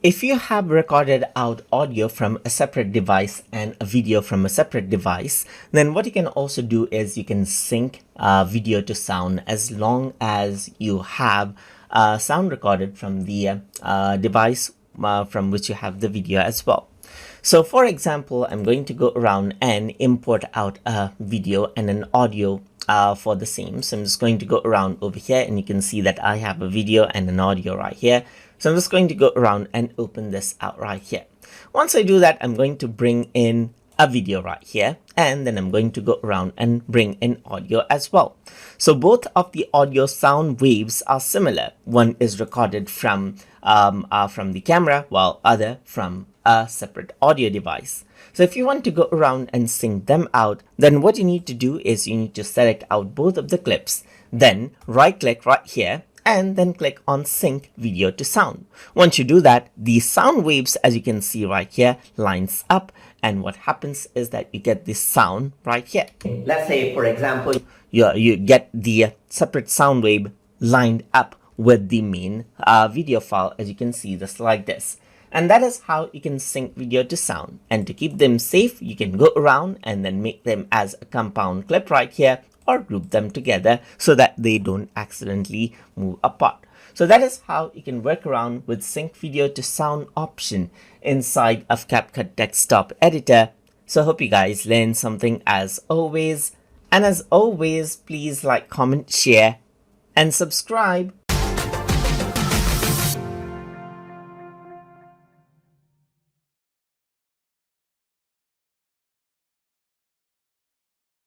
If you have recorded out audio from a separate device and a video from a separate device, then what you can also do is you can sync video to sound as long as you have sound recorded from the device from which you have the video as well. So for example, I'm going to go around and import out a video and an audio for the same. So I'm just going to go around over here and you can see that I have a video and an audio right here. So I'm just going to go around and open this out right here. Once I do that, I'm going to bring in a video right here, and then I'm going to go around and bring in audio as well. So both of the audio sound waves are similar. One is recorded from the camera, while other from a separate audio device. So if you want to go around and sync them out, then what you need to do is you need to select out both of the clips, then right click right here, and then click on sync video to sound. Once you do that, the sound waves, as you can see right here, lines up, and what happens is that you get this sound right here. Let's say, for example, you get the separate sound wave lined up with the main video file, as you can see, just like this. And that is how you can sync video to sound. And to keep them safe, you can go around and then make them as a compound clip right here, or group them together so that they don't accidentally move apart. So that is how you can work around with sync video to sound option inside of CapCut desktop editor. So I hope you guys learned something as always. And as always, please like, comment, share, and subscribe.